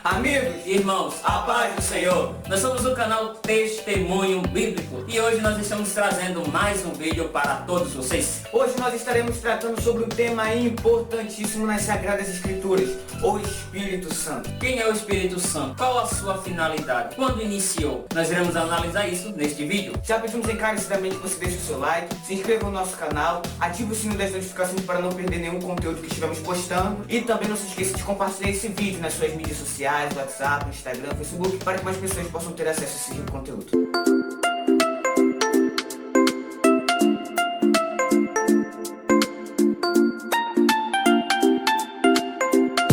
Amigos, Irmãos, a paz do Senhor. Nós somos o canal Testemunho Bíblico e hoje nós estamos trazendo mais um vídeo para todos vocês. hoje nós estaremos tratando sobre um tema importantíssimo nas Sagradas Escrituras, o Espírito Santo. Quem é o Espírito Santo? Qual a sua finalidade? Quando iniciou? Nós iremos analisar isso neste vídeo. Já pedimos encarecidamente que você deixe o seu like, se inscreva no nosso canal, ative o sininho das notificações para não perder nenhum conteúdo que estivermos postando e também não se esqueça de compartilhar esse vídeo nas suas mídias sociais, WhatsApp, Instagram, Facebook, para que mais pessoas possam ter acesso a esse tipo de conteúdo.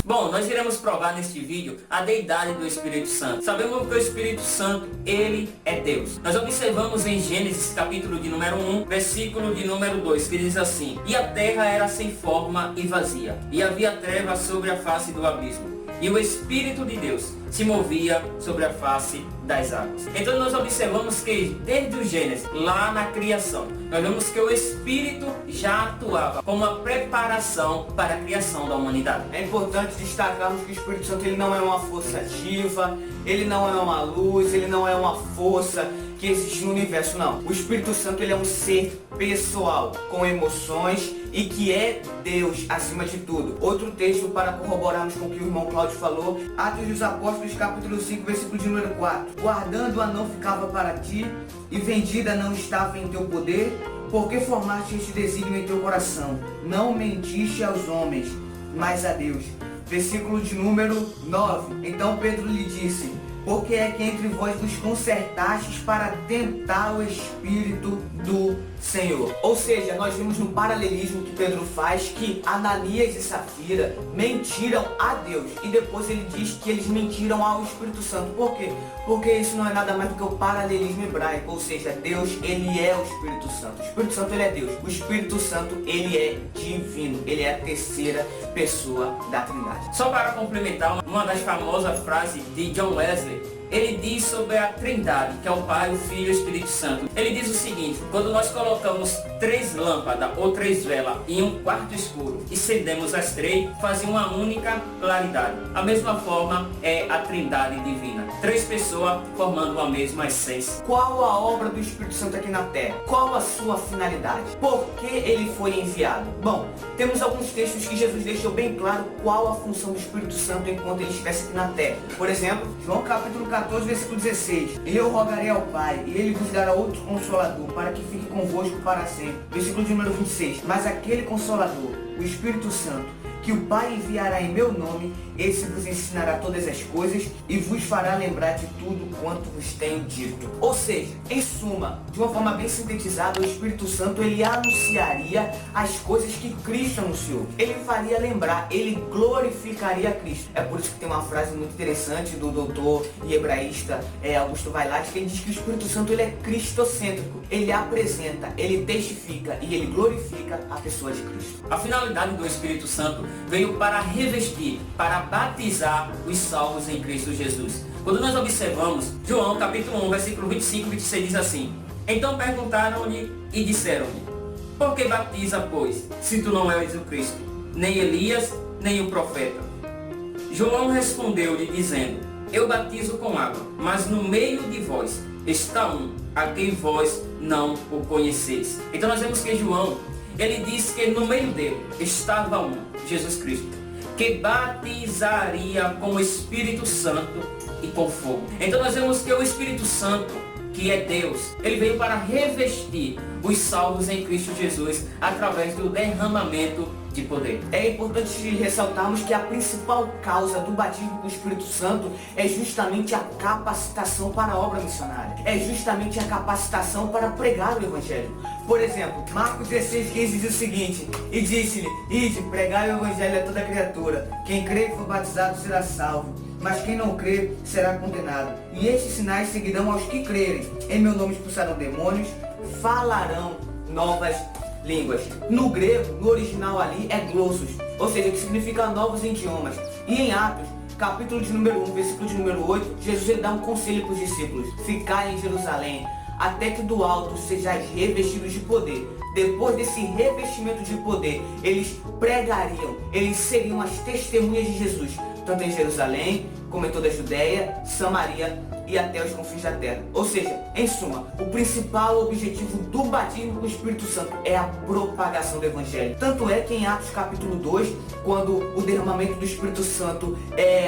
Bom, nós iremos provar neste vídeo a deidade do Espírito Santo. Sabemos que o Espírito Santo, ele é Deus. Nós observamos em Gênesis capítulo de número 1, versículo de número 2, que diz assim: E a terra era sem forma e vazia, e havia trevas sobre a face do abismo, e o Espírito de Deus se movia sobre a face das águas. Então nós observamos que desde o Gênesis, lá na criação, nós vemos que o Espírito já atuava como uma preparação para a criação da humanidade. É importante destacarmos que o Espírito Santo ele não é uma força ativa, ele não é uma luz, ele não é uma força que existe no universo, não. O Espírito Santo ele é um ser pessoal, com emoções e que é Deus acima de tudo. Outro texto para corroborarmos com o que o irmão Cláudio falou, Atos dos Apóstolos capítulo 5, versículo de número 4. Guardando-a não ficava para ti, e vendida não estava em teu poder, porque formaste este desígnio em teu coração. Não mentiste aos homens, mas a Deus. Versículo de número 9. Então Pedro lhe disse: porque é que entre vós vos consertastes para tentar o Espírito do Senhor. Ou seja, nós vimos no paralelismo que Pedro faz que Ananias e Safira mentiram a Deus. E depois ele diz que eles mentiram ao Espírito Santo. Por quê? Porque isso não é nada mais do que o paralelismo hebraico. Ou seja, Deus, ele é o Espírito Santo. O Espírito Santo, ele é Deus. O Espírito Santo, ele é divino. Ele é a terceira pessoa da Trindade. Só para complementar, uma das famosas frases de John Wesley, ele diz sobre a Trindade, que é o Pai, o Filho e o Espírito Santo. Ele diz o seguinte: quando nós colocamos 3 lâmpadas ou 3 velas em um quarto escuro e acendemos as 3, fazem uma única claridade. A mesma forma é a Trindade divina. 3 pessoas formando a mesma essência. Qual a obra do Espírito Santo aqui na Terra? Qual a sua finalidade? Por que ele foi enviado? Bom, temos alguns textos que Jesus deixou bem claro qual a função do Espírito Santo enquanto ele estivesse aqui na Terra. Por exemplo, João capítulo 14, versículo 16. E eu rogarei ao Pai, e ele vos dará outro Consolador, para que fique convosco para sempre. Versículo de número 26. Mas aquele Consolador, o Espírito Santo, que o Pai enviará em meu nome, esse vos ensinará todas as coisas e vos fará lembrar de tudo quanto vos tenho dito. Ou seja, em suma, de uma forma bem sintetizada, o Espírito Santo ele anunciaria as coisas que Cristo anunciou. Ele faria lembrar, ele glorificaria Cristo. É por isso que tem uma frase muito interessante do doutor e hebraísta Augusto Vailate, que ele diz que o Espírito Santo ele é cristocêntrico. Ele apresenta, ele testifica e ele glorifica a pessoa de Cristo. A finalidade do Espírito Santo veio para revestir, para batizar os salvos em Cristo Jesus. Quando nós observamos João capítulo 1, versículo 25 e 26 diz assim: Então perguntaram-lhe e disseram-lhe: Por que batiza, pois, se tu não és o Cristo, nem Elias, nem o profeta? João respondeu-lhe dizendo: Eu batizo com água, mas no meio de vós está um, a quem vós não o conheceis. Então nós vemos que João, ele diz que no meio dele estava um, Jesus Cristo, que batizaria com o Espírito Santo e com fogo. Então nós vemos que o Espírito Santo, que é Deus, ele veio para revestir os salvos em Cristo Jesus através do derramamento de poder. É importante ressaltarmos que a principal causa do batismo com o Espírito Santo é justamente a capacitação para a obra missionária. É justamente a capacitação para pregar o Evangelho. Por exemplo, Marcos 16, 15 diz o seguinte: E disse-lhe: Ide, pregai o Evangelho a toda criatura. Quem crê e for batizado será salvo, mas quem não crê será condenado. E estes sinais seguirão aos que crerem. Em meu nome expulsarão demônios, falarão novas línguas. No grego, no original ali, é glossos, ou seja, que significa novos idiomas. E em Atos, capítulo de número 1, versículo de número 8, Jesus ele dá um conselho para os discípulos: Ficai em Jerusalém, até que do alto sejais revestidos de poder. Depois desse revestimento de poder, eles pregariam, eles seriam as testemunhas de Jesus, tanto em Jerusalém, como em toda a Judéia, Samaria e até os confins da terra. Ou seja, em suma, o principal objetivo do batismo com o Espírito Santo é a propagação do Evangelho. Tanto é que em Atos capítulo 2, quando o derramamento do Espírito Santo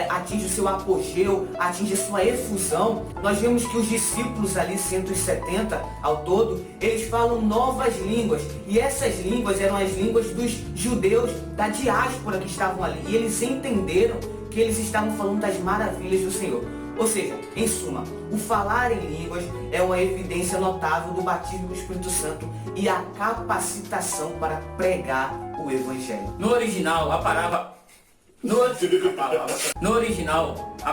atinge o seu apogeu, atinge a sua efusão, nós vemos que os discípulos ali, 170 ao todo, eles falam novas línguas. E essas línguas eram as línguas dos judeus da diáspora que estavam ali. E eles entenderam que eles estavam falando das maravilhas do Senhor. Ou seja, em suma, o falar em línguas é uma evidência notável do batismo do Espírito Santo e a capacitação para pregar o Evangelho. No original, a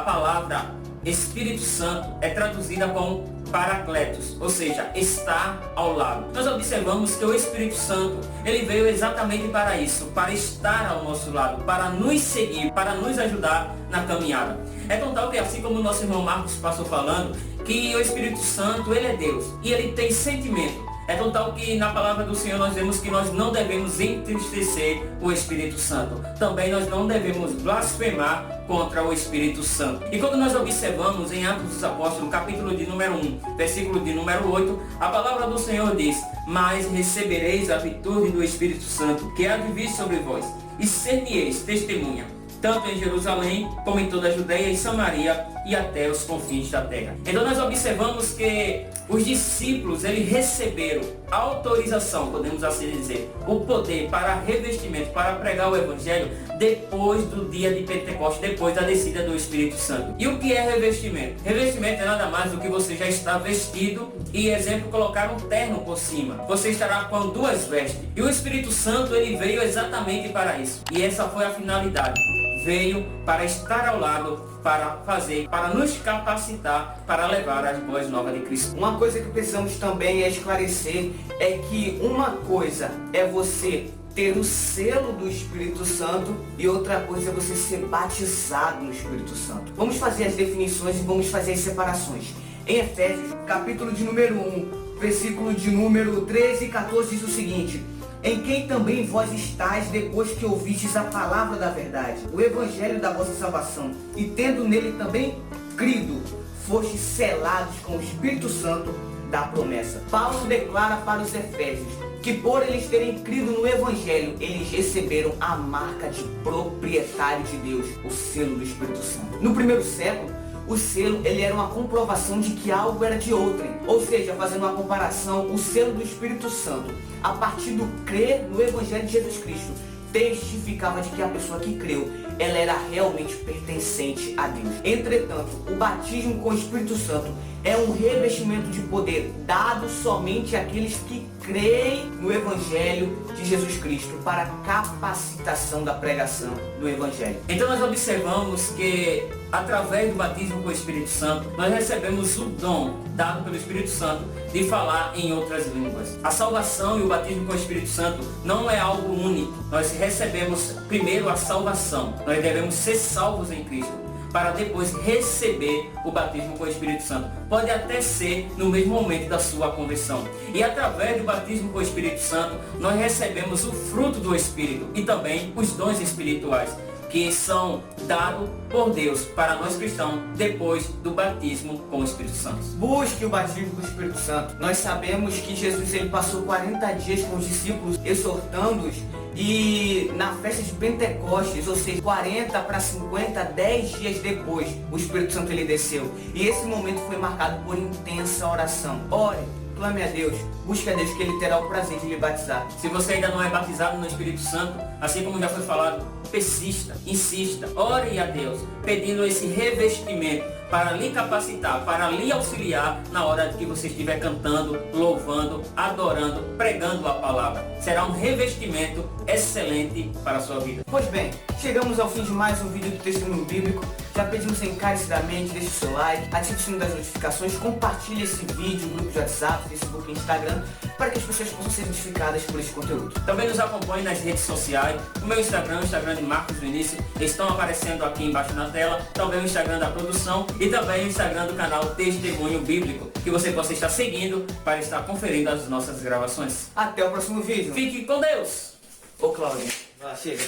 palavra Espírito Santo é traduzida como Paracletos, ou seja, estar ao lado. Nós observamos que o Espírito Santo, ele veio exatamente para isso, para estar ao nosso lado, para nos seguir, para nos ajudar na caminhada. É tão tal que, assim como o nosso irmão Marcos passou falando, que o Espírito Santo, ele é Deus e ele tem sentimento. É tão tal que na palavra do Senhor nós vemos que nós não devemos entristecer o Espírito Santo. Também nós não devemos blasfemar contra o Espírito Santo. E quando nós observamos em Atos dos Apóstolos, capítulo de número 1, versículo de número 8, a palavra do Senhor diz: mas recebereis a virtude do Espírito Santo, que há de vir sobre vós, e ser-me-eis testemunha, tanto em Jerusalém, como em toda a Judéia e Samaria, e até os confins da terra. Então nós observamos que os discípulos, eles receberam autorização, podemos assim dizer, o poder para revestimento, para pregar o Evangelho, depois do dia de Pentecostes, depois da descida do Espírito Santo. E o que é revestimento? Revestimento é nada mais do que você já está vestido e, exemplo, colocar um terno por cima. Você estará com duas vestes. E o Espírito Santo, ele veio exatamente para isso. E essa foi a finalidade. Veio para estar ao lado, para fazer, para nos capacitar, para levar as boas novas de Cristo. Uma coisa que precisamos também esclarecer é que uma coisa é você ter o selo do Espírito Santo e outra coisa é você ser batizado no Espírito Santo. Vamos fazer as definições e vamos fazer as separações. Em Efésios, capítulo de número 1, versículo de número 13 e 14 diz o seguinte: em quem também vós estáis depois que ouvistes a palavra da verdade, o evangelho da vossa salvação, e tendo nele também crido, fostes selados com o Espírito Santo da promessa. Paulo declara para os Efésios que por eles terem crido no evangelho, eles receberam a marca de proprietário de Deus, o selo do Espírito Santo. No primeiro século, o selo, ele era uma comprovação de que algo era de outrem. Ou seja, fazendo uma comparação, o selo do Espírito Santo, a partir do crer no Evangelho de Jesus Cristo, testificava de que a pessoa que creu, ela era realmente pertencente a Deus. Entretanto, o batismo com o Espírito Santo é um revestimento de poder dado somente àqueles que creem no Evangelho de Jesus Cristo para a capacitação da pregação do Evangelho. Então nós observamos que através do batismo com o Espírito Santo, nós recebemos o dom dado pelo Espírito Santo de falar em outras línguas. A salvação e o batismo com o Espírito Santo não é algo único. Nós recebemos primeiro a salvação. Nós devemos ser salvos em Cristo, para depois receber o batismo com o Espírito Santo. Pode até ser no mesmo momento da sua conversão. E através do batismo com o Espírito Santo, nós recebemos o fruto do Espírito e também os dons espirituais, que são dados por Deus para nós cristãos depois do batismo com o Espírito Santo. Busque o batismo com o Espírito Santo. Nós sabemos que Jesus, ele passou 40 dias com os discípulos, exortando-os, e na festa de Pentecostes, ou seja, 40 para 50, 10 dias depois, o Espírito Santo ele desceu. E esse momento foi marcado por intensa oração. Ore, clame a Deus, busque a Deus, que Ele terá o prazer de lhe batizar. Se você ainda não é batizado no Espírito Santo, assim como já foi falado, persista, insista, ore a Deus, pedindo esse revestimento para lhe capacitar, para lhe auxiliar na hora que você estiver cantando, louvando, adorando, pregando a palavra. Será um revestimento excelente para a sua vida. Pois bem, chegamos ao fim de mais um vídeo do Testemunho Bíblico. Já pedimos encarecidamente, deixe o seu like, ative o sino das notificações, compartilhe esse vídeo no grupo de WhatsApp, Facebook e Instagram, para que as pessoas possam ser notificadas por esse conteúdo. Também nos acompanhe nas redes sociais. O meu Instagram, o Instagram de Marcos Vinícius, estão aparecendo aqui embaixo na tela. Também o Instagram da produção e também o Instagram do canal Testemunho Bíblico, que você possa estar seguindo para estar conferindo as nossas gravações. Até o próximo vídeo. Fique com Deus! Ô Cláudio, vai, chega.